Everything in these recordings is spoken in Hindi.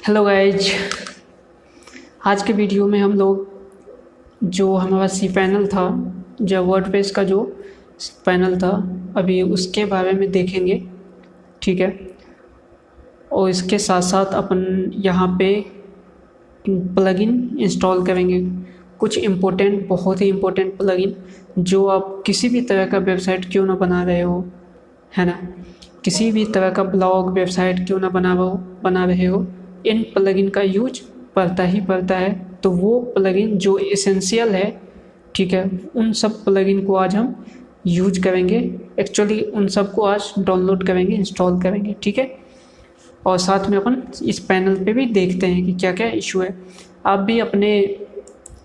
हेलो गाइज, आज के वीडियो में हम लोग जो हमारा सी पैनल था, जो वर्डप्रेस का जो पैनल था अभी उसके बारे में देखेंगे। ठीक है, और इसके साथ साथ अपन यहाँ पे प्लगइन इंस्टॉल करेंगे, कुछ इम्पोर्टेंट, बहुत ही इम्पोर्टेंट प्लगइन जो आप किसी भी तरह का वेबसाइट क्यों ना बना रहे हो, है ना, किसी भी तरह का ब्लॉग वेबसाइट क्यों ना बना रहे हो, इन प्लगइन का यूज पड़ता ही पड़ता है। तो वो प्लगइन जो एसेंशियल है, ठीक है, उन सब प्लगइन को आज हम यूज करेंगे। एक्चुअली उन सब को आज डाउनलोड करेंगे, इंस्टॉल करेंगे। ठीक है, और साथ में अपन इस पैनल पे भी देखते हैं कि क्या क्या इशू है। आप भी अपने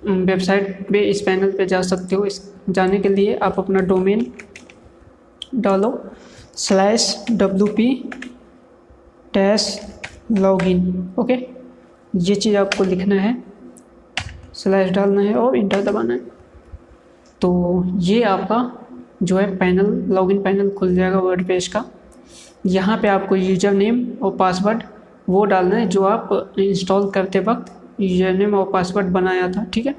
वेबसाइट पे इस पैनल पे जा सकते हो। इस जाने के लिए आप अपना डोमेन डालो /wp-login। ओके, ये चीज़ आपको लिखना है, स्लैश डालना है और इंटर दबाना है। तो ये आपका जो है पैनल, लॉगिन पैनल खुल जाएगा वर्डप्रेस का। यहाँ पे आपको यूज़र नेम और पासवर्ड वो डालना है जो आप इंस्टॉल करते वक्त यूज़र नेम और पासवर्ड बनाया था। ठीक है,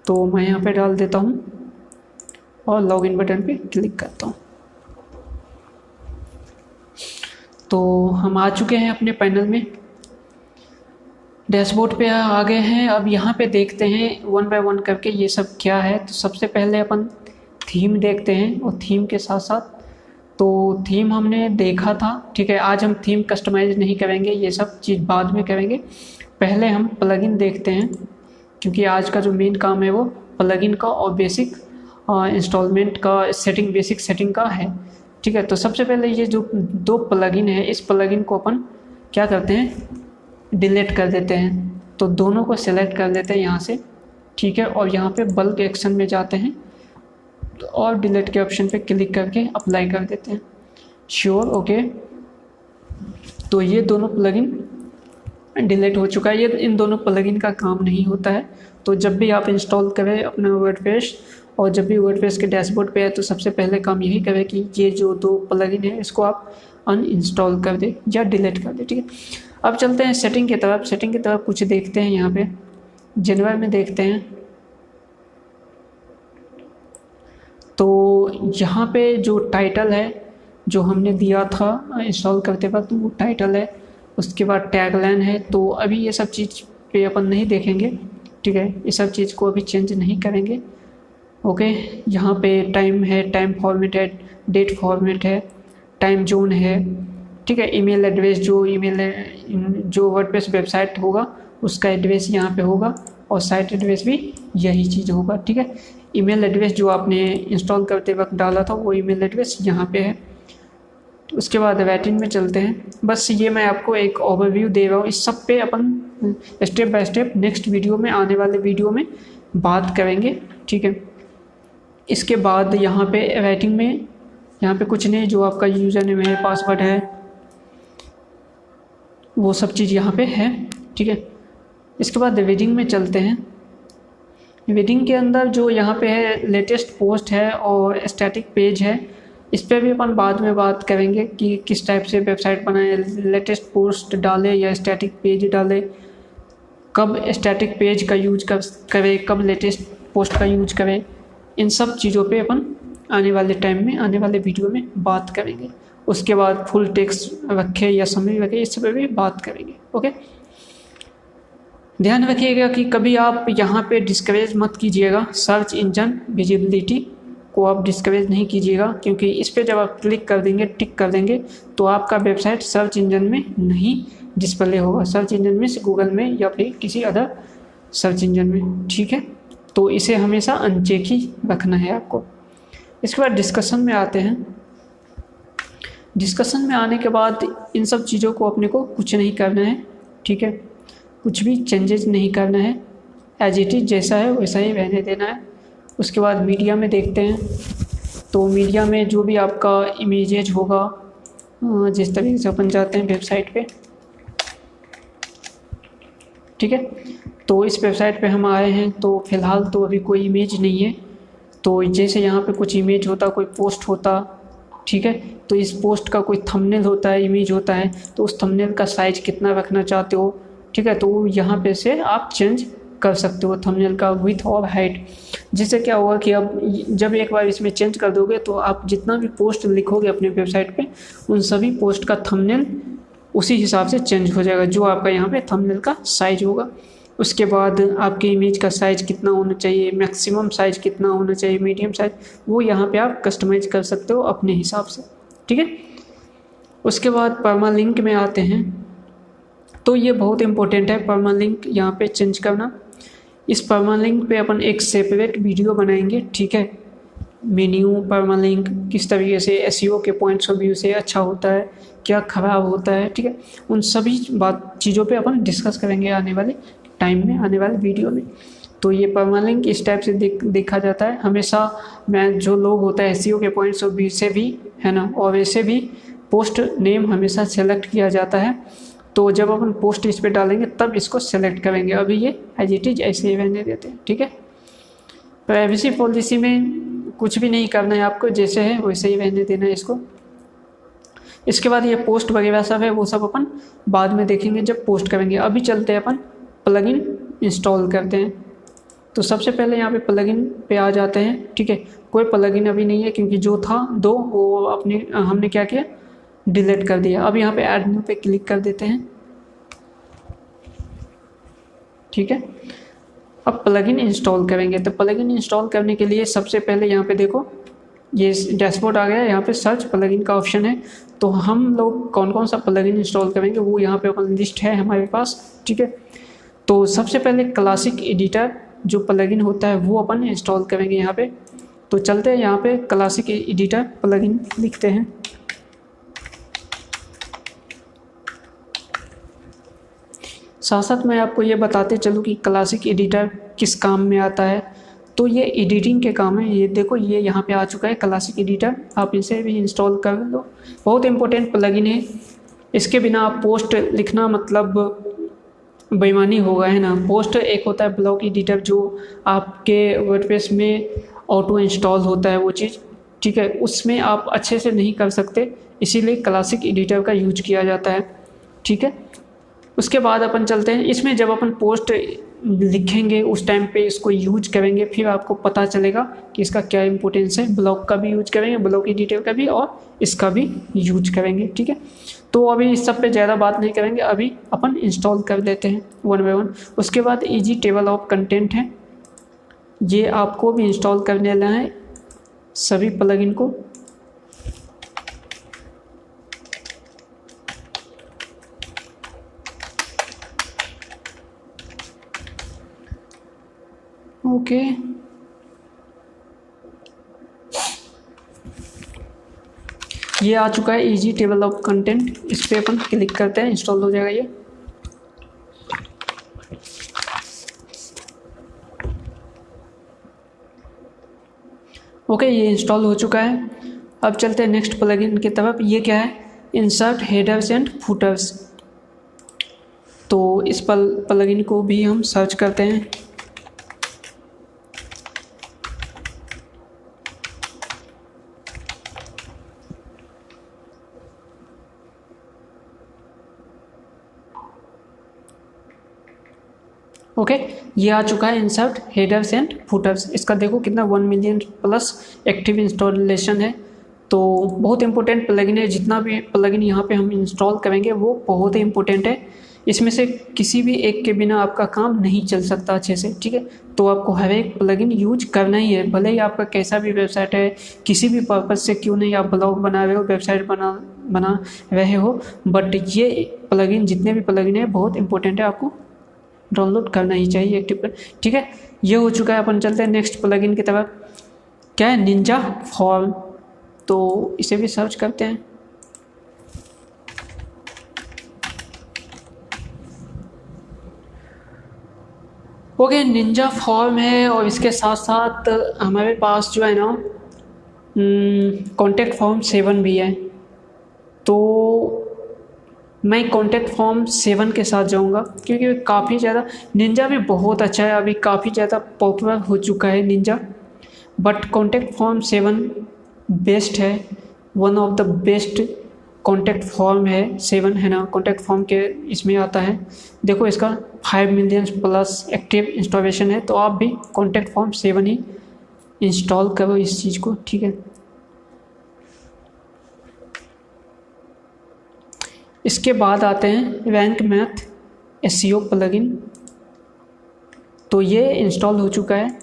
तो मैं यहाँ पे डाल देता हूँ और लॉगिन बटन पे क्लिक करता हूँ। तो हम आ चुके हैं अपने पैनल में, डैशबोर्ड पे आ गए हैं। अब यहाँ पे देखते हैं वन बाय वन करके ये सब क्या है। तो सबसे पहले अपन थीम देखते हैं, और थीम के साथ साथ तो थीम हमने देखा था। ठीक है, आज हम थीम कस्टमाइज नहीं करेंगे, ये सब चीज़ बाद में करेंगे। पहले हम प्लगइन देखते हैं, क्योंकि आज का जो मेन काम है वो प्लगइन का और बेसिक इंस्टॉलमेंट का सेटिंग, बेसिक सेटिंग का है। ठीक है, तो सबसे पहले ये जो दो प्लगइन है, इस प्लगइन को अपन क्या करते हैं, डिलीट कर देते हैं। तो दोनों को सेलेक्ट कर देते हैं यहाँ से। ठीक है, और यहाँ पे बल्क एक्शन में जाते हैं और डिलीट के ऑप्शन पे क्लिक करके अप्लाई कर देते हैं। Sure, okay. तो ये दोनों प्लगइन डिलीट हो चुका है। ये इन दोनों प्लगइन का काम नहीं होता है। तो जब भी आप इंस्टॉल करें अपना वर्डप्रेस, और जब भी वर्डप्रेस के डैशबोर्ड पे है, तो सबसे पहले काम यही करें कि ये जो दो प्लगइन है इसको आप अनइंस्टॉल कर दें या डिलीट कर दें। ठीक है, अब चलते हैं सेटिंग की तरफ। सेटिंग की तरफ कुछ देखते हैं, यहाँ पे जनवरी में देखते हैं। तो यहाँ पे जो टाइटल है जो हमने दिया था इंस्टॉल करते वक्त, वो टाइटल है। उसके बाद टैगलाइन है। तो अभी ये सब चीज़ पे अपन नहीं देखेंगे। ठीक है, ये सब चीज़ को अभी चेंज नहीं करेंगे। ओके, यहाँ पे टाइम है, टाइम फॉर्मेट है, डेट फॉर्मेट है, टाइम जोन है। ठीक है, ईमेल एड्रेस, जो वर्डप्रेस वेबसाइट होगा उसका एड्रेस यहाँ पे होगा, और साइट एड्रेस भी यही चीज़ होगा। ठीक है, ईमेल एड्रेस जो आपने इंस्टॉल करते वक्त डाला था वो ईमेल एड्रेस यहाँ पे है। तो उसके बाद राइटिंग में चलते हैं। बस ये मैं आपको एक ओवरव्यू दे रहा हूँ, इस सब पे अपन step by step next video में, आने वाले वीडियो में बात करेंगे। ठीक है, इसके बाद यहाँ पे राइटिंग में, यहाँ पे कुछ नहीं, जो आपका यूज़र नेम है, पासवर्ड है, वो सब चीज़ यहाँ पे है। ठीक है, इसके बाद रीडिंग में चलते हैं। रीडिंग के अंदर जो यहाँ पे है लेटेस्ट पोस्ट है और स्टैटिक पेज है, इस पर भी अपन बाद में बात करेंगे कि किस टाइप से वेबसाइट बनाए, लेटेस्ट पोस्ट डाले या स्टैटिक पेज डाले, कब स्टैटिक पेज का यूज करें, कब लेटेस्ट पोस्ट का यूज करें। इन सब चीज़ों पे अपन आने वाले टाइम में, आने वाले वीडियो में बात करेंगे। उसके बाद फुल टेक्स्ट रखे या समरी रखे, इस पर भी बात करेंगे। ओके, ध्यान रखिएगा कि कभी आप यहाँ पे डिस्करेज मत कीजिएगा। सर्च इंजन विजिबिलिटी को आप डिस्करेज नहीं कीजिएगा, क्योंकि इस पर जब आप क्लिक कर देंगे, टिक कर देंगे, तो आपका वेबसाइट सर्च इंजन में नहीं डिस्प्ले होगा। सर्च इंजन में गूगल में या फिर किसी अदर सर्च इंजन में। ठीक है, तो इसे हमेशा अनचेक ही रखना है आपको। इसके बाद डिस्कशन में आते हैं। डिस्कशन में आने के बाद इन सब चीज़ों को अपने को कुछ नहीं करना है। ठीक है, कुछ भी चेंजेस नहीं करना है, एज इट इज़ जैसा है वैसा ही रहने देना है। उसके बाद मीडिया में देखते हैं। तो मीडिया में जो भी आपका इमेजेज होगा, जिस तरीके से अपन जाते हैं वेबसाइट पे। ठीक है, तो इस वेबसाइट पे हम आए हैं, तो फ़िलहाल तो अभी कोई इमेज नहीं है। तो जैसे यहाँ पे कुछ इमेज होता, कोई पोस्ट होता, ठीक है, तो इस पोस्ट का कोई थंबनेल होता है, इमेज होता है, तो उस थंबनेल का साइज़ कितना रखना चाहते हो, ठीक है। तो यहाँ पे से आप चेंज कर सकते हो थंबनेल का विड्थ और हाइट। जिससे क्या होगा कि अब जब एक बार इसमें चेंज कर दोगे तो आप जितना भी पोस्ट लिखोगे अपने वेबसाइट पे उन सभी पोस्ट का थंबनेल उसी हिसाब से चेंज हो जाएगा, जो आपका यहाँ पे थंबनेल का साइज होगा। उसके बाद आपकी इमेज का साइज कितना होना चाहिए, मैक्सिमम साइज कितना होना चाहिए, मीडियम साइज, वो यहाँ पे आप कस्टमाइज कर सकते हो अपने हिसाब से, ठीक है। उसके बाद परमालिंक में आते हैं, तो ये बहुत इंपॉर्टेंट है परमालिंक यहाँ पे चेंज करना। इस परमालिंक पे अपन एक सेपरेट वीडियो बनाएंगे, ठीक है। मेन्यू परमालिंक किस तरीके से एसईओ के पॉइंट्स ऑफ व्यू से अच्छा होता है, क्या ख़राब होता है, ठीक है। उन सभी चीज़ों पे अपन डिस्कस करेंगे आने वाले टाइम में, आने वाले वीडियो में। तो ये परमालिंक इस टाइप से देखा जाता है हमेशा। मैं जो लोग होता है एसईओ के पॉइंट्स ऑफ व्यू से भी, है ना, और वैसे भी पोस्ट नेम हमेशा सेलेक्ट किया जाता है। तो जब अपन पोस्ट इस पर डालेंगे तब इसको सेलेक्ट करेंगे। अभी ये एज इट इज ऐसे ही रहने देते हैं, ठीक है। प्राइवेसी पॉलिसी में कुछ भी नहीं करना है आपको, जैसे है वैसे ही रहने देना है इसको। इसके बाद ये पोस्ट वगैरह सब है वो सब अपन बाद में देखेंगे जब पोस्ट करेंगे। अभी चलते हैं अपन प्लगइन इंस्टॉल करते हैं। तो सबसे पहले यहाँ पे प्लगइन पे आ जाते हैं, ठीक है। कोई प्लगइन अभी नहीं है क्योंकि जो था दो वो हमने क्या किया, डिलीट कर दिया। अब यहाँ पे ऐड न्यू पे क्लिक कर देते हैं, ठीक है। अब प्लगइन इंस्टॉल करेंगे। तो प्लगइन इंस्टॉल करने के लिए सबसे पहले यहाँ पे देखो ये डैशबोर्ड आ गया, यहाँ पे सर्च प्लगइन का ऑप्शन है। तो हम लोग कौन कौन सा प्लगइन इंस्टॉल करेंगे वो यहाँ पे अपन लिस्ट है हमारे पास, ठीक है। तो सबसे पहले क्लासिक एडिटर जो प्लगइन होता है वो अपन इंस्टॉल करेंगे यहाँ पे। तो चलते हैं यहाँ पे क्लासिक एडिटर प्लगइन लिखते हैं। साथ साथ मैं आपको ये बताते चलूँ कि क्लासिक एडिटर किस काम में आता है। तो ये एडिटिंग के काम है। ये देखो ये यहाँ पे आ चुका है क्लासिक एडिटर, आप इसे भी इंस्टॉल कर लो। बहुत इंपॉर्टेंट प्लगइन है, इसके बिना आप पोस्ट लिखना मतलब बेईमानी होगा, है ना। पोस्ट एक होता है ब्लॉक एडिटर जो आपके वर्डप्रेस में ऑटो इंस्टॉल होता है वो चीज़, ठीक है। उसमें आप अच्छे से नहीं कर सकते, इसीलिए क्लासिक एडिटर का यूज किया जाता है, ठीक है। उसके बाद अपन चलते हैं इसमें, जब अपन पोस्ट लिखेंगे उस टाइम पे इसको यूज करेंगे, फिर आपको पता चलेगा कि इसका क्या इंपॉर्टेंस है। ब्लॉक का भी यूज करेंगे, ब्लॉक एडिटर का भी, और इसका भी यूज करेंगे, ठीक है। तो अभी इस सब पे ज़्यादा बात नहीं करेंगे, अभी अपन इंस्टॉल कर लेते हैं वन बाय वन। उसके बाद इजी टेबल ऑफ कंटेंट है, ये आपको भी इंस्टॉल करने लेना है सभी प्लगइन को। ओके ये आ चुका है इजी टेबल ऑफ कंटेंट, इस पर अपन क्लिक करते हैं, इंस्टॉल हो जाएगा ये। ओके ये इंस्टॉल हो चुका है। अब चलते हैं नेक्स्ट प्लगइन की तरफ। ये क्या है, इंसर्ट हेडर्स एंड फुटर्स। तो इस प्लगइन को भी हम सर्च करते हैं। ओके ये आ चुका है इंसर्ट हेडर्स एंड फुटर्स। इसका देखो कितना 1 मिलियन प्लस एक्टिव इंस्टॉलेशन है। तो बहुत इंपॉर्टेंट प्लगइन है, जितना भी प्लगइन यहाँ पे हम इंस्टॉल करेंगे वो बहुत ही इंपॉर्टेंट है। इसमें से किसी भी एक के बिना आपका काम नहीं चल सकता अच्छे से, ठीक है। तो आपको हर एक प्लगइन यूज करना ही है, भले ही आपका कैसा भी वेबसाइट है, किसी भी पर्पज़ से क्यों नहीं, आप ब्लॉग बना रहे हो, वेबसाइट बना रहे हो, बट ये प्लगइन जितने भी प्लगइन है बहुत इंपॉर्टेंट है, आपको डाउनलोड करना ही चाहिए एक्टिव कर, ठीक है। ये हो चुका है। अपन चलते हैं नेक्स्ट प्लगइन की तरफ। क्या है, निंजा फॉर्म। तो इसे भी सर्च करते हैं। ओके निंजा फॉर्म है, और इसके साथ साथ हमारे पास जो है ना कॉन्टैक्ट फॉर्म 7 भी है। तो मैं कॉन्टैक्ट फॉर्म 7 के साथ जाऊंगा क्योंकि काफ़ी ज़्यादा, निंजा भी बहुत अच्छा है, अभी काफ़ी ज़्यादा पॉपुलर हो चुका है Ninja, but Contact Form 7 best है, one of the best Contact Form है 7 है ना, कॉन्टैक्ट फॉर्म के इसमें आता है। देखो इसका 5 मिलियन प्लस एक्टिव इंस्टॉलेशन है, तो आप भी कॉन्टैक्ट फॉर्म 7 ही इंस्टॉल करो इस चीज़ को, ठीक है। इसके बाद आते हैं रैंक मैथ एसईओ प्लगइन, तो ये इंस्टॉल हो चुका है।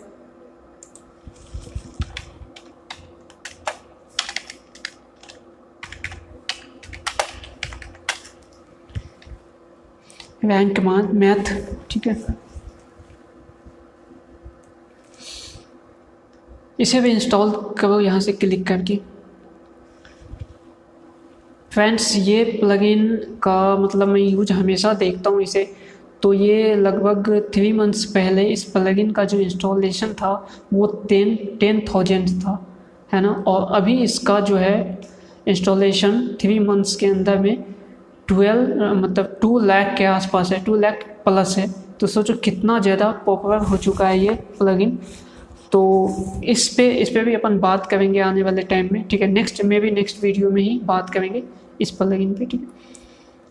रैंक मैथ, ठीक है, इसे भी इंस्टॉल करो यहाँ से क्लिक करके। फ्रेंड्स ये प्लगइन का मतलब मैं यूज हमेशा देखता हूँ इसे, तो ये लगभग 3 मंथ्स पहले इस प्लगइन का जो इंस्टॉलेशन था वो 10,000 था, है ना, और अभी इसका जो है इंस्टॉलेशन 3 मंथ्स के अंदर में 2 लाख के आसपास है, 2 लाख प्लस है। तो सोचो कितना ज़्यादा पॉपुलर हो चुका है ये प्लगइन। तो इस पे भी अपन बात करेंगे आने वाले टाइम में, ठीक है। नेक्स्ट वीडियो में ही बात करेंगे इस प्लगइन पे, ठीक है।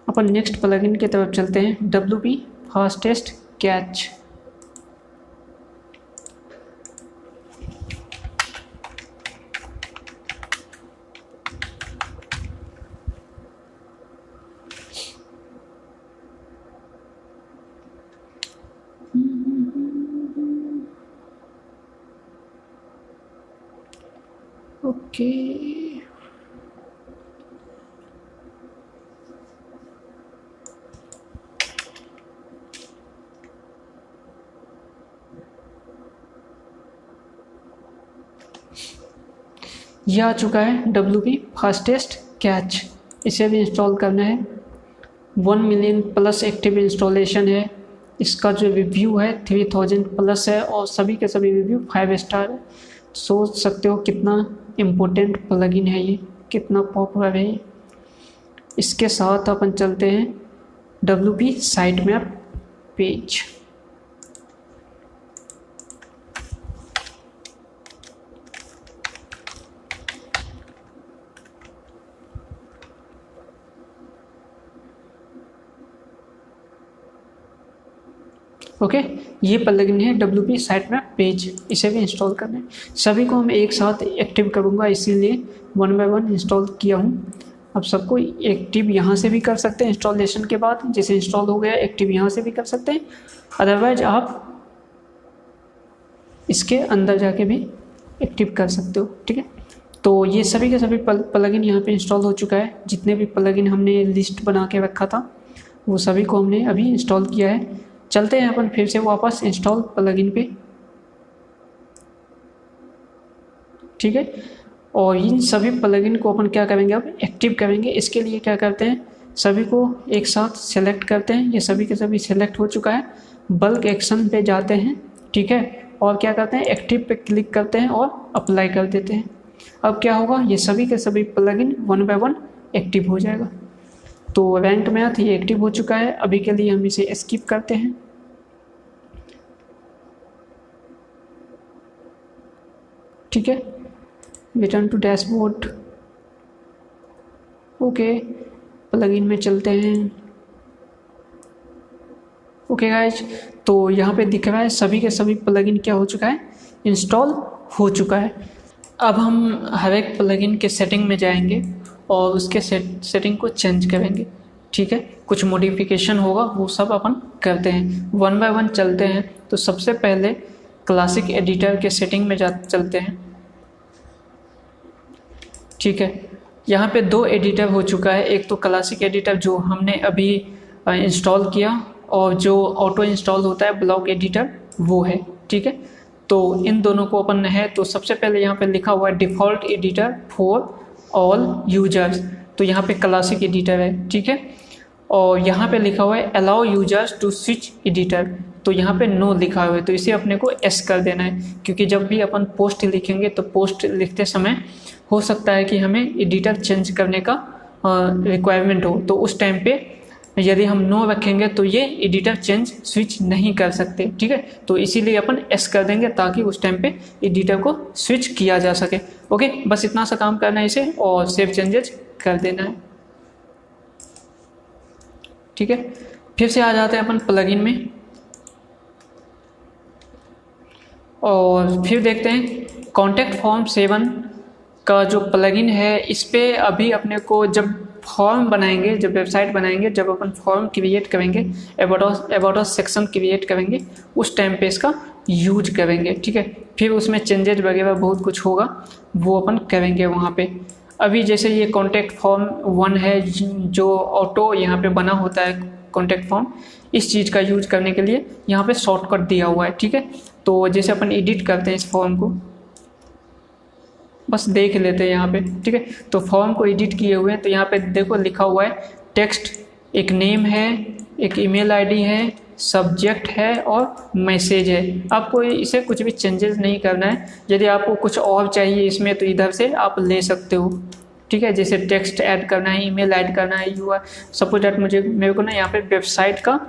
अपन नेक्स्ट प्लगइन की तरफ चलते हैं, WP फास्टेस्ट कैच। ओके, ये आ चुका है WP फास्टेस्ट कैच। इसे भी इंस्टॉल करना है। 1 मिलियन प्लस एक्टिव इंस्टॉलेशन है। इसका जो रिव्यू है 3000 प्लस है और सभी के सभी रिव्यू 5 स्टार है। सोच सकते हो कितना इम्पोर्टेंट प्लगइन है ये, कितना पॉपुलर है ये। इसके साथ अपन चलते हैं WP साइटमैप पेज। ओके, ये प्लगइन है WP साइटमैप पेज, इसे भी इंस्टॉल करना है। सभी को मैं एक साथ एक्टिव करूँगा, इसीलिए 1 बाय 1 इंस्टॉल किया हूँ। अब सबको एक्टिव यहाँ से भी कर सकते हैं इंस्टॉलेशन के बाद, जैसे इंस्टॉल हो गया एक्टिव यहाँ से भी कर सकते हैं। अदरवाइज आप इसके अंदर जाके भी एक्टिव कर सकते हो, ठीक है। तो ये सभी के सभी प्लगइन यहाँ पे इंस्टॉल हो चुका है। जितने भी प्लगइन हमने लिस्ट बना के रखा था वो सभी को हमने अभी इंस्टॉल किया है। चलते हैं अपन फिर से वापस इंस्टॉल प्लगइन पे, ठीक है। और इन सभी प्लगइन को अपन क्या करेंगे, अब एक्टिव करेंगे। इसके लिए क्या करते हैं, सभी को एक साथ सेलेक्ट करते हैं। ये सभी के सभी सेलेक्ट हो चुका है। बल्क एक्शन पे जाते हैं, ठीक है, और क्या करते हैं, एक्टिव पे क्लिक करते हैं और अप्लाई कर देते हैं। अब क्या होगा, ये सभी के सभी प्लगइन 1 बाय 1 एक्टिव हो जाएगा। तो रैंक मैथ ये एक्टिव हो चुका है। अभी के लिए हम इसे स्किप करते हैं, ठीक है। Return to dashboard, okay, plugin में चलते हैं। ओके गाइज, तो यहाँ पे दिख रहा है सभी के सभी प्लगइन क्या हो चुका है, इंस्टॉल हो चुका है। अब हम हर एक प्लगइन के सेटिंग में जाएंगे और उसके सेटिंग को चेंज करेंगे, ठीक है। कुछ मॉडिफिकेशन होगा वो सब अपन करते हैं। 1 बाय 1 चलते हैं। तो सबसे पहले क्लासिक एडिटर के सेटिंग में चलते हैं, ठीक है। यहाँ पे 2 एडिटर हो चुका है। एक तो क्लासिक एडिटर जो हमने अभी इंस्टॉल किया, और जो ऑटो इंस्टॉल होता है ब्लॉक एडिटर वो है, ठीक है। तो इन दोनों को अपन है, तो सबसे पहले यहाँ पे लिखा हुआ है default editor for all users, तो यहाँ पे क्लासिक एडिटर है, ठीक है। और यहाँ पे लिखा हुआ है allow users to switch editor, तो यहाँ पे नो लिखा हुआ है, तो इसे अपने को एस कर देना है। क्योंकि जब भी अपन पोस्ट लिखेंगे तो पोस्ट लिखते समय हो सकता है कि हमें एडिटर चेंज करने का रिक्वायरमेंट हो, तो उस टाइम पे यदि हम नो रखेंगे तो ये एडिटर चेंज स्विच नहीं कर सकते, ठीक है। तो इसीलिए अपन एस कर देंगे ताकि उस टाइम पे एडिटर को स्विच किया जा सके। ओके, बस इतना सा काम करना है इसे और सेव चेंजेस कर देना है। ठीक है, फिर से आ जाते हैं अपन प्लगइन में और फिर देखते हैं कॉन्टैक्ट फॉर्म 7 का जो प्लगइन है, इस पे अभी अपने को जब फॉर्म बनाएंगे, जब वेबसाइट बनाएंगे, जब अपन फॉर्म क्रिएट करेंगे, अबाउट अस सेक्शन क्रिएट करेंगे, उस टाइम पे इसका यूज करेंगे। ठीक है, फिर उसमें चेंजेज वगैरह बहुत कुछ होगा, वो अपन करेंगे वहाँ पे। अभी जैसे ये कॉन्टैक्ट फॉर्म 1 है जो ऑटो यहाँ पे बना होता है कॉन्टैक्ट फॉर्म, इस चीज़ का यूज करने के लिए यहाँ पे शॉर्टकट दिया हुआ है। ठीक है, तो जैसे अपन एडिट करते हैं इस फॉर्म को, बस देख लेते हैं यहाँ पे। ठीक है, तो फॉर्म को एडिट किए हुए हैं, तो यहाँ पे देखो लिखा हुआ है टेक्स्ट, एक नेम है, एक ईमेल आईडी है, सब्जेक्ट है और मैसेज है। आपको इसे कुछ भी चेंजेस नहीं करना है। यदि आपको कुछ और चाहिए इसमें तो इधर से आप ले सकते हो। ठीक है, जैसे टेक्स्ट ऐड करना है, ईमेल ऐड करना है, सपोज दैट मेरे को ना यहाँ पे वेबसाइट का,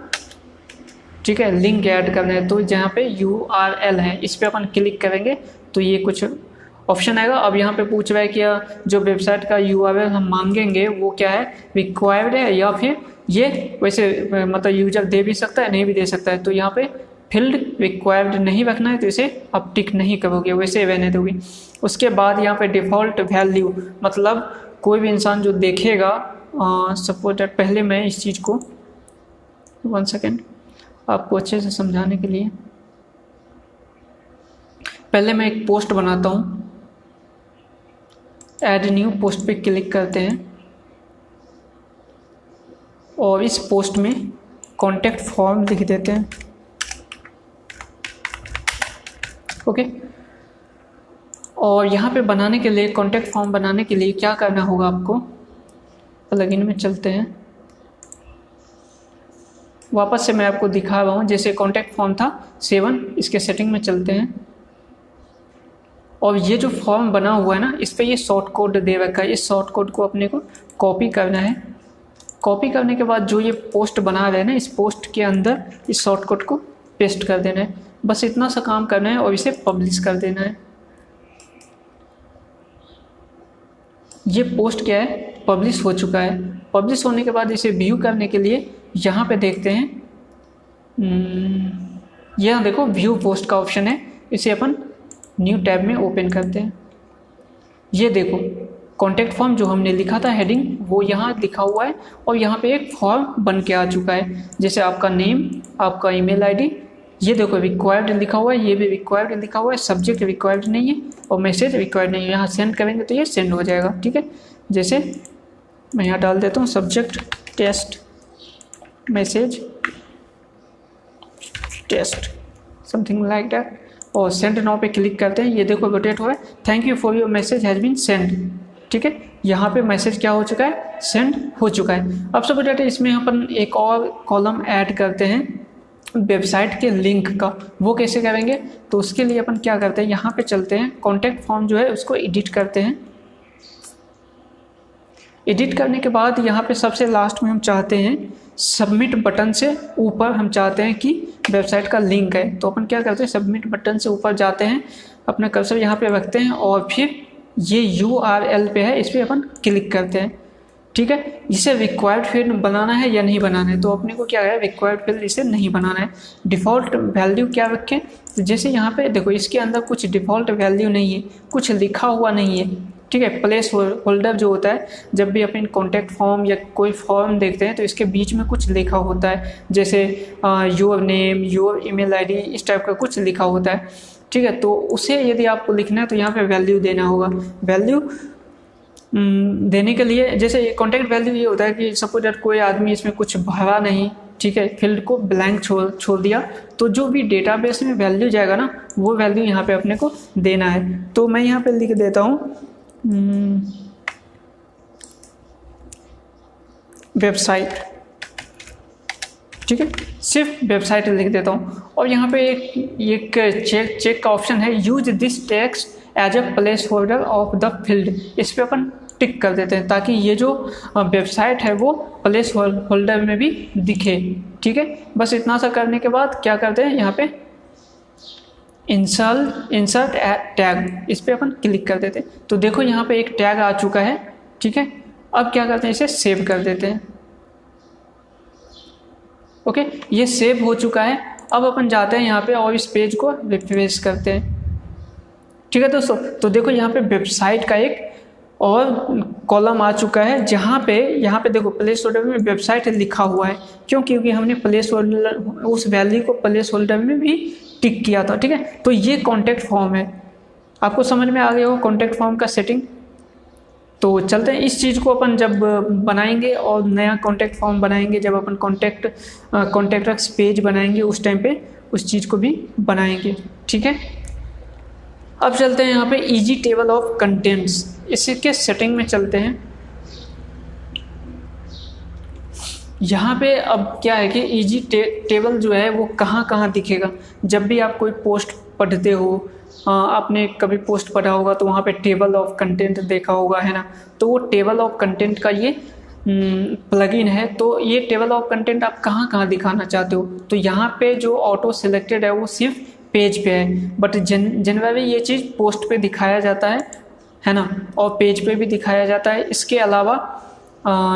ठीक है, लिंक ऐड करना है, तो जहाँ पे URL है इस पर अपन क्लिक करेंगे तो ये कुछ ऑप्शन आएगा। अब यहाँ पे पूछ रहा है कि जो वेबसाइट का URL हम मांगेंगे वो क्या है, रिक्वायर्ड है या फिर ये वैसे मतलब यूजर दे भी सकता है, नहीं भी दे सकता है। तो यहाँ पे फील्ड रिक्वायर्ड नहीं रखना है, तो इसे आप टिक नहीं करोगे, वैसे रहने दोगे। उसके बाद यहाँ पे डिफ़ॉल्ट वैल्यू, मतलब कोई भी इंसान जो देखेगा, सपोज दैट पहले मैं इस चीज़ को 1 सेकेंड आपको अच्छे से समझाने के लिए, पहले मैं एक पोस्ट बनाता हूँ, ऐड न्यू पोस्ट पे क्लिक करते हैं और इस पोस्ट में कॉन्टैक्ट फॉर्म लिख देते हैं। ओके, और यहाँ पे बनाने के लिए, कॉन्टैक्ट फॉर्म बनाने के लिए क्या करना होगा आपको, प्लगइन में चलते हैं, वापस से मैं आपको दिखा रहा हूँ। जैसे कॉन्टैक्ट फॉर्म था 7, इसके सेटिंग में चलते हैं और ये जो फॉर्म बना हुआ है ना, इस पर ये शॉर्ट कोड दे रखा है। इस शॉर्ट कोड को अपने को कॉपी करना है। कॉपी करने के बाद जो ये पोस्ट बना रहे हैं ना, इस पोस्ट के अंदर इस शॉर्ट कोड को पेस्ट कर देना है। बस इतना सा काम करना है और इसे पब्लिश कर देना है। ये पोस्ट क्या है, पब्लिश हो चुका है। पब्लिश होने के बाद इसे व्यू करने के लिए यहाँ पे देखते हैं, यहाँ देखो व्यू पोस्ट का ऑप्शन है, इसे अपन न्यू टैब में ओपन करते हैं। ये देखो कॉन्टैक्ट फॉर्म जो हमने लिखा था हेडिंग, वो यहाँ लिखा हुआ है और यहाँ पे एक फॉर्म बन के आ चुका है। जैसे आपका नेम, आपका ईमेल आईडी, ये देखो रिक्वायर्ड लिखा हुआ है, ये भी रिक्वायर्ड लिखा हुआ है, सब्जेक्ट रिक्वायर्ड नहीं है और मैसेज रिक्वायर्ड नहीं है। यहाँ सेंड करेंगे तो ये सेंड हो जाएगा। ठीक है, जैसे मैं यहाँ डाल देता हूँ subject test, message test, something like that, और सेंड नाउ पे क्लिक करते हैं। ये देखो रोटेट हुआ है, thank you for your message has been send. ठीक है, यहाँ पे मैसेज क्या हो चुका है, सेंड हो चुका है। अब सब डेटा इसमें अपन एक और कॉलम ऐड करते हैं वेबसाइट के लिंक का। वो कैसे करेंगे, तो उसके लिए अपन क्या करते हैं, यहाँ पे चलते हैं, कॉन्टैक्ट फॉर्म जो है उसको एडिट करते हैं। एडिट करने के बाद यहाँ पे सबसे लास्ट में हम चाहते हैं सबमिट बटन से ऊपर हम चाहते हैं कि वेबसाइट का लिंक है। तो अपन क्या करते हैं, सबमिट बटन से ऊपर जाते हैं, अपना कर्सर यहाँ पे रखते हैं और फिर ये URL पे है, इस पर अपन क्लिक करते हैं। ठीक है, इसे रिक्वायर्ड फील्ड बनाना है या नहीं बनाना है, तो अपने को क्या है, रिक्वायर्ड फील्ड इसे नहीं बनाना है। डिफ़ॉल्ट वैल्यू क्या रखें, तो जैसे यहाँ पे देखो इसके अंदर कुछ डिफ़ॉल्ट वैल्यू नहीं है, कुछ लिखा हुआ नहीं है। ठीक है, प्लेस होल्डर जो होता है, जब भी अपन कॉन्टैक्ट फॉर्म या कोई फॉर्म देखते हैं तो इसके बीच में कुछ लिखा होता है, जैसे your name, your email ID, इस टाइप का कुछ लिखा होता है। ठीक है, तो उसे यदि आपको लिखना है तो यहाँ पे वैल्यू देना होगा। वैल्यू देने के लिए, जैसे कॉन्टैक्ट वैल्यू ये होता है कि सपोज दैट कोई आदमी इसमें कुछ भरा नहीं, ठीक है, फील्ड को ब्लैंक छोड़ दिया, तो जो भी डेटाबेस में वैल्यू जाएगा ना, वो वैल्यू यहाँ पे अपने को देना है। तो मैं यहाँ पे लिख देता हूँ वेबसाइट। ठीक है, सिर्फ वेबसाइट लिख देता हूँ और यहाँ पे एक चेक का ऑप्शन है, use this text as a place holder of the field. इस पर अपन टिक कर देते हैं ताकि ये जो वेबसाइट है वो प्लेस होल्डर में भी दिखे। ठीक है, बस इतना सा करने के बाद क्या करते हैं, यहाँ पे इंसर्ट टैग, इस पर अपन क्लिक कर देते हैं। तो देखो यहाँ पे एक टैग आ चुका है। ठीक है, अब क्या करते हैं, इसे सेव कर देते हैं। ओके, ये सेव हो चुका है। अब अपन जाते हैं यहाँ पे और इस पेज को रिफ्रेश करते हैं। ठीक है दोस्तों, तो देखो यहाँ पे वेबसाइट का एक और कॉलम आ चुका है, जहाँ पे यहाँ पे देखो प्लेस होल्डर में वेबसाइट लिखा हुआ है। क्यों? क्योंकि हमने प्लेस होल्डर उस वैल्यू को प्लेस होल्डर में भी टिक किया था। ठीक है, तो ये कॉन्टैक्ट फॉर्म है। आपको समझ में आ गया हो कॉन्टैक्ट फॉर्म का सेटिंग। तो चलते हैं, इस चीज़ को अपन जब बनाएंगे और नया कॉन्टैक्ट फॉर्म बनाएंगे, जब अपन कॉन्टैक्ट पेज बनाएंगे उस टाइम पे उस चीज़ को भी बनाएंगे। ठीक है, अब चलते हैं यहाँ पे इजी टेबल ऑफ कंटेंट्स, इसके सेटिंग में चलते हैं। यहाँ पे अब क्या है कि इजी टेबल जो है वो कहाँ कहाँ दिखेगा। जब भी आप कोई पोस्ट पढ़ते हो, आपने कभी पोस्ट पढ़ा होगा तो वहाँ पे टेबल ऑफ कंटेंट देखा होगा, है ना। तो वो टेबल ऑफ कंटेंट का ये प्लगइन है। तो ये टेबल ऑफ कंटेंट आप कहाँ कहाँ दिखाना चाहते हो, तो यहाँ पे जो ऑटो सिलेक्टेड है वो सिर्फ पेज पे है, बट जनरली ये चीज़ पोस्ट पे दिखाया जाता है ना, और पेज पे भी दिखाया जाता है। इसके अलावा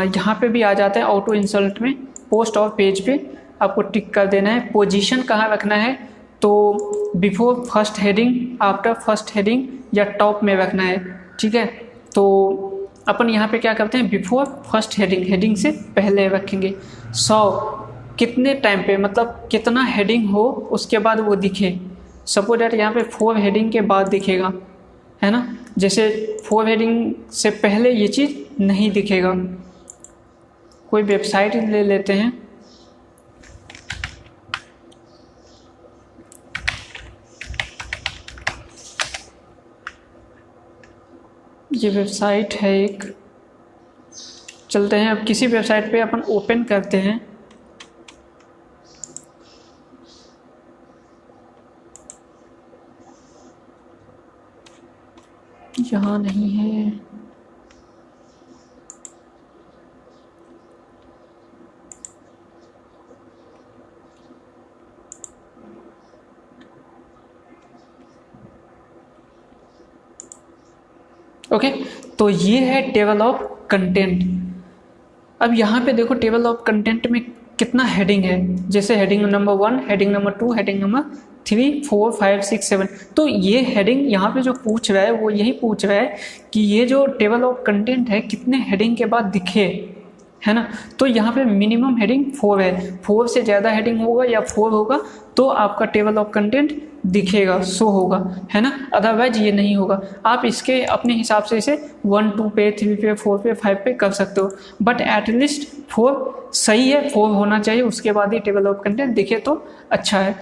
यहाँ पे भी आ जाता है ऑटो इंसर्ट में, पोस्ट और पेज पे आपको टिक कर देना है। पोजीशन कहाँ रखना है, तो before first heading, after first heading या टॉप में रखना है। ठीक है, तो अपन यहाँ पे क्या करते हैं, बिफोर फर्स्ट हेडिंग से पहले रखेंगे। 100 कितने टाइम पे, मतलब कितना हेडिंग हो उसके बाद वो दिखे। सपोज दैट यहाँ पे 4 हेडिंग के बाद दिखेगा, है ना। जैसे 4 हेडिंग से पहले ये चीज़ नहीं दिखेगा। कोई वेबसाइट ले लेते हैं, ये वेबसाइट है एक। चलते हैं, अब किसी वेबसाइट पे अपन ओपन करते हैं। यहाँ नहीं है, ओके। तो ये है टेबल ऑफ कंटेंट। अब यहाँ पे देखो टेबल ऑफ कंटेंट में कितना हेडिंग है। जैसे heading number 1, heading number 2, heading number 3, 4, 5, 6, 7। तो ये हेडिंग यहाँ पे जो पूछ रहा है वो यही पूछ रहा है कि ये जो टेबल ऑफ कंटेंट है कितने हेडिंग के बाद दिखे, है ना। तो यहाँ पे मिनिमम हेडिंग 4 है। 4 से ज़्यादा हेडिंग होगा या 4 होगा तो आपका टेबल ऑफ कंटेंट दिखेगा, शो होगा, है ना। अदरवाइज ये नहीं होगा। आप इसके अपने हिसाब से इसे 1, 2 पे, 3 पे, 4 पे, 5 पे कर सकते हो, बट एटलीस्ट 4 सही है, 4 होना चाहिए। उसके बाद ही टेबल ऑफ कंटेंट दिखे तो अच्छा है।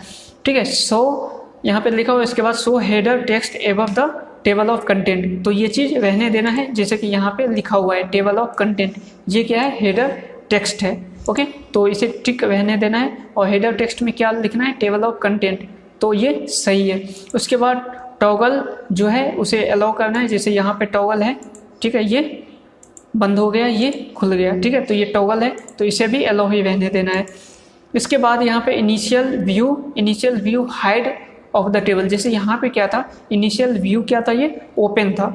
ठीक है, सो यहाँ पे लिखा हुआ, इसके बाद so header text above the table of content. तो ये चीज़ रहने देना है, जैसे कि यहाँ पे लिखा हुआ है टेबल ऑफ कंटेंट। ये क्या है, हेडर टेक्स्ट है, ओके। तो इसे टिक रहने देना है, और हेडर टेक्स्ट में क्या लिखना है, टेबल ऑफ कंटेंट। तो ये सही है। उसके बाद टॉगल जो है उसे अलाउ करना है। जैसे यहाँ पे टॉगल है, ठीक है, ये बंद हो गया, ये खुल गया, ठीक है। तो ये टॉगल है, तो इसे भी अलाउ ही रहने देना है। इसके बाद यहाँ पे initial view hide of the table. जैसे यहाँ पे क्या था, इनिशियल व्यू क्या था, ये ओपन था,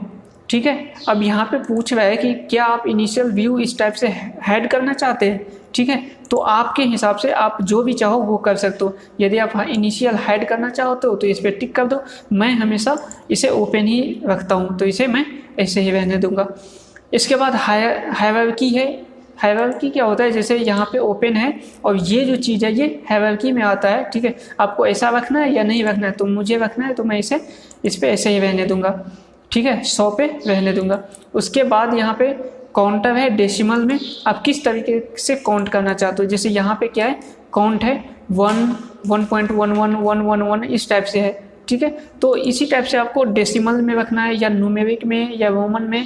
ठीक है। अब यहाँ पे पूछ रहा है कि क्या आप इनिशियल व्यू इस टाइप से हाइड करना चाहते हैं, ठीक है। तो आपके हिसाब से आप जो भी चाहो वो कर सकते हो। यदि आप इनिशियल हाइड करना चाहते हो तो इस पर टिक कर दो। मैं हमेशा इसे ओपन ही रखता हूँ, तो इसे मैं ऐसे ही रहने दूंगा। इसके बाद हायरार्की है। हायरार्की क्या होता है, जैसे यहाँ पे ओपन है और ये जो चीज़ है ये हायरार्की में आता है, ठीक है। आपको ऐसा रखना है या नहीं रखना है, तो मुझे रखना है तो मैं इस पर ऐसे ही रहने दूंगा, ठीक है, 100 पे रहने दूंगा। उसके बाद यहाँ पे काउंटर है, डेसिमल में आप किस तरीके से काउंट करना चाहते हो। जैसे यहाँ पे क्या है, काउंट है 1, 1.11, 111 इस टाइप से है, ठीक है। तो इसी टाइप से आपको डेसिमल में रखना है या न्यूमेरिक में या रोमन में।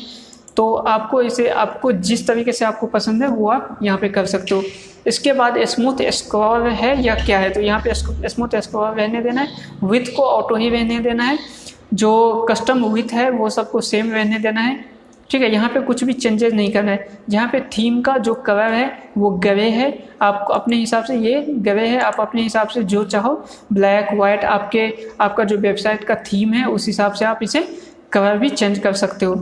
तो आपको इसे, आपको जिस तरीके से आपको पसंद है वो आप यहाँ पे कर सकते हो। इसके बाद स्मूथ स्क्रॉल है या क्या है, तो यहाँ पे स्मूथ स्क्रॉल रहने देना है। विथ को ऑटो ही रहने देना है। जो कस्टम विथ है वो सबको सेम रहने देना है, ठीक है। यहाँ पे कुछ भी चेंजेस नहीं करना है। यहाँ पे थीम का जो कलर है वो ग्रे है, आप अपने हिसाब से, ये ग्रे है, आप अपने हिसाब से जो चाहो, ब्लैक वाइट, आपका जो वेबसाइट का थीम है उस हिसाब से आप इसे कलर भी चेंज कर सकते हो।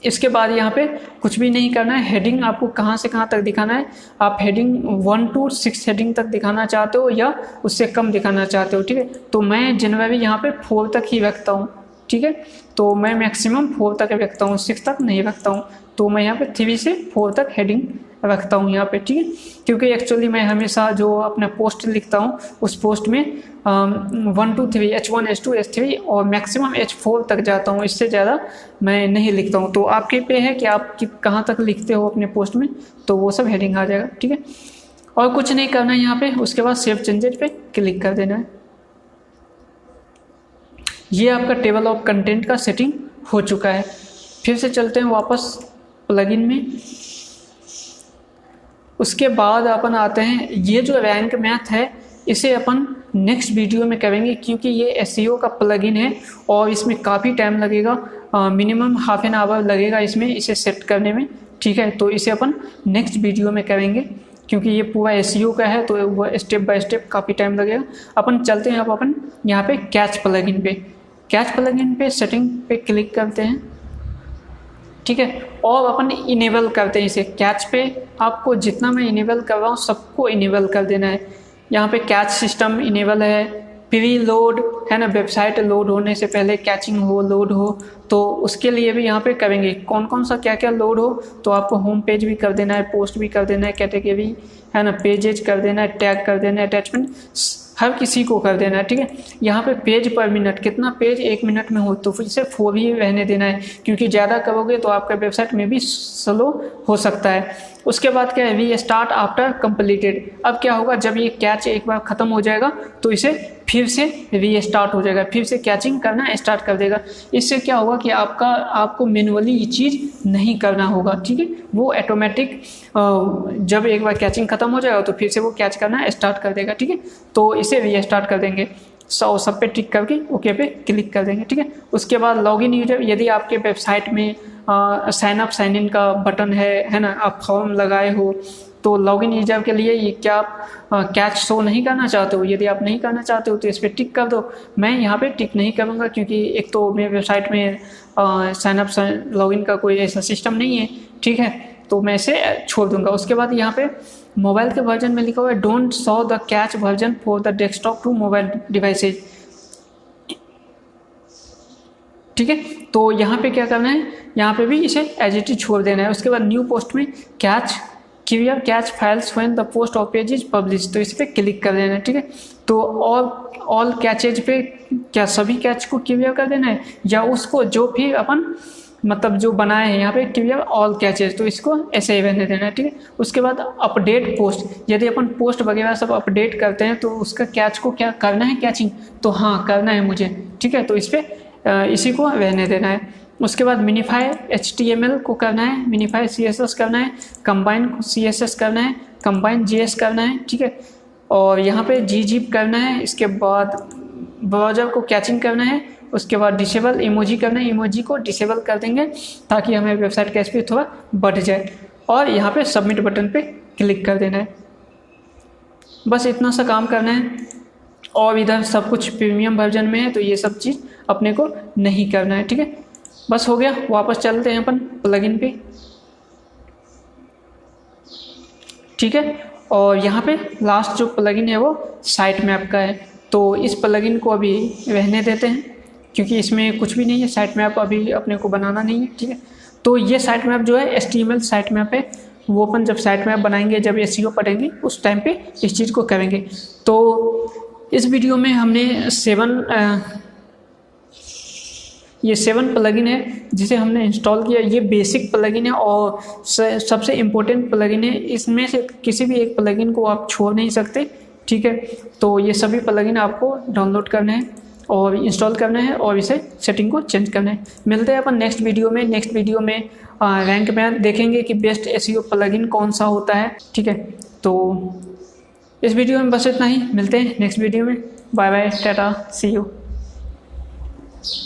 इसके बाद यहाँ पे कुछ भी नहीं करना है। हेडिंग आपको कहाँ से कहाँ तक दिखाना है, आप हेडिंग 1 to 6 हेडिंग तक दिखाना चाहते हो या उससे कम दिखाना चाहते हो, ठीक है। तो मैं जनरली यहाँ पे 4 तक ही रखता हूँ, ठीक है। तो मैं मैक्सिमम 4 तक रखता हूँ, 6 तक नहीं रखता हूँ। तो मैं यहाँ पे 3 से 4 तक हेडिंग रखता हूँ यहाँ पे, ठीक है। क्योंकि एक्चुअली मैं हमेशा जो अपना पोस्ट लिखता हूँ उस पोस्ट में 1 to 3 H1 H2 H3 और मैक्सिमम H4 तक जाता हूँ, इससे ज़्यादा मैं नहीं लिखता हूँ। तो आपके पे है कि आप कहाँ तक लिखते हो अपने पोस्ट में, तो वो सब हेडिंग आ जाएगा, ठीक है। और कुछ नहीं करना है यहाँ पे। उसके बाद सेव चेंजेस पे क्लिक कर देना है। ये आपका टेबल ऑफ कंटेंट का सेटिंग हो चुका है। फिर से चलते हैं वापस प्लगइन में। उसके बाद अपन आते हैं, ये जो रैंक मैथ है इसे अपन नेक्स्ट वीडियो में करेंगे, क्योंकि ये एसईओ का प्लगइन है और इसमें काफ़ी टाइम लगेगा, मिनिमम हाफ एन आवर लगेगा इसमें इसे सेट करने में, ठीक है। तो इसे अपन नेक्स्ट वीडियो में करेंगे, क्योंकि ये पूरा एसईओ का है तो वो स्टेप बाय स्टेप काफ़ी टाइम लगेगा। अपन चलते हैं अब अपन यहाँ पे कैच प्लगइन पे। कैच प्लगइन पे सेटिंग पे क्लिक करते हैं, ठीक है। और अपन इनेबल करते हैं इसे। कैच पे आपको जितना मैं इनेबल कर रहा हूँ सबको इनेबल कर देना है। यहाँ पे कैच सिस्टम इनेबल है, प्री लोड है ना, वेबसाइट लोड होने से पहले कैचिंग हो, लोड हो, तो उसके लिए भी यहाँ पे करेंगे। कौन कौन सा क्या क्या लोड हो, तो आपको होम पेज भी कर देना है, पोस्ट भी कर देना है, कैटेगरी है ना, पेजेज कर देना है, टैग कर देना है, अटैचमेंट हर किसी को कर देना है, ठीक है। यहाँ पे पेज पर मिनट, कितना पेज 1 मिनट में हो तो फिर से 4 ही रहने देना है, क्योंकि ज़्यादा करोगे तो आपका वेबसाइट में भी स्लो हो सकता है। उसके बाद क्या है, वी स्टार्ट आफ्टर कंप्लीटेड। अब क्या होगा, जब ये कैच एक बार ख़त्म हो जाएगा तो इसे फिर से रीस्टार्ट हो जाएगा, फिर से कैचिंग करना स्टार्ट कर देगा। इससे क्या होगा कि आपको मैनुअली ये चीज़ नहीं करना होगा, ठीक है। वो ऑटोमेटिक जब एक बार कैचिंग ख़त्म हो जाएगा तो फिर से वो कैच करना स्टार्ट कर देगा, ठीक है। तो इसे रीस्टार्ट कर देंगे। सब पे टिक करके ओके पे क्लिक कर देंगे, ठीक है। उसके बाद लॉगिन यूजर, यदि आपके वेबसाइट में साइन अप साइन इन का बटन है ना, आप फॉर्म लगाए हो, तो लॉगिन यूजर के लिए ये क्या आप कैच शो नहीं करना चाहते हो, यदि आप नहीं करना चाहते हो तो इस पर टिक कर दो। मैं यहाँ पे टिक नहीं करूँगा, क्योंकि एक तो मेरे वेबसाइट में साइन अप लॉगिन का कोई ऐसा सिस्टम नहीं है, ठीक है। तो मैं इसे छोड़ दूंगा। उसके बाद यहाँ पे मोबाइल के वर्जन में लिखा हुआ है don't show the cache version for the desktop to mobile devices, ठीक है। तो यहाँ पे क्या करना है, यहाँ पे भी इसे एज इट इज छोड़ देना है। उसके बाद न्यू पोस्ट में catch clear catch files when the post of page is publish, तो इस पर क्लिक कर देना है, ठीक है। तो ऑल कैचेज पे क्या सभी कैच को क्लियर कर देना है, या उसको जो भी अपन मतलब जो बनाए हैं यहाँ पे क्लियर ऑल कैचेज, तो इसको ऐसे ही रहने देना है, ठीक है। उसके बाद अपडेट पोस्ट, यदि अपन पोस्ट वगैरह सब अपडेट करते हैं तो उसका कैच को क्या करना है, कैचिंग, तो हाँ करना है मुझे, ठीक है। तो इस पर इसी को रहने देना है। उसके बाद मिनिफाई HTML को करना है, मिनिफाई CSS करना है, कंबाइन CSS करना है, कंबाइन JS करना है, ठीक है। और यहाँ पे gzip करना है। इसके बाद ब्राउज़र को कैचिंग करना है। उसके बाद डिसेबल इमोजी करना है, इमोजी को डिसेबल कर देंगे ताकि हमें वेबसाइट का स्पीड थोड़ा बढ़ जाए। और यहाँ पे सबमिट बटन पे क्लिक कर देना है। बस इतना सा काम करना है। और इधर सब कुछ प्रीमियम वर्जन में है तो ये सब चीज़ अपने को नहीं करना है, ठीक है। बस हो गया। वापस चलते हैं अपन प्लगइन पे, ठीक है। और यहाँ पे लास्ट जो प्लगइन है वो साइट मैप का है, तो इस प्लगइन को अभी रहने देते हैं क्योंकि इसमें कुछ भी नहीं है, साइट मैप अभी अपने को बनाना नहीं है, ठीक है। तो ये साइट मैप जो है HTML साइट मैप है, वो अपन जब साइट मैप बनाएंगे, जब SEO पढ़ेंगे उस टाइम पे इस चीज़ को करेंगे। तो इस वीडियो में हमने 7 प्लगइन है जिसे हमने इंस्टॉल किया। ये बेसिक प्लगइन है और सबसे इम्पोर्टेंट प्लगइन है। इसमें से किसी भी एक प्लगइन को आप छोड़ नहीं सकते, ठीक है। तो ये सभी प्लगइन आपको डाउनलोड करना है और इंस्टॉल करना है और इसे सेटिंग को चेंज करना है। मिलते हैं अपन नेक्स्ट वीडियो में। नेक्स्ट वीडियो में रैंक में देखेंगे कि बेस्ट SEO प्लगइन कौन सा होता है, ठीक है। तो इस वीडियो में बस इतना ही। मिलते हैं नेक्स्ट वीडियो में। Bye bye, tata, see you.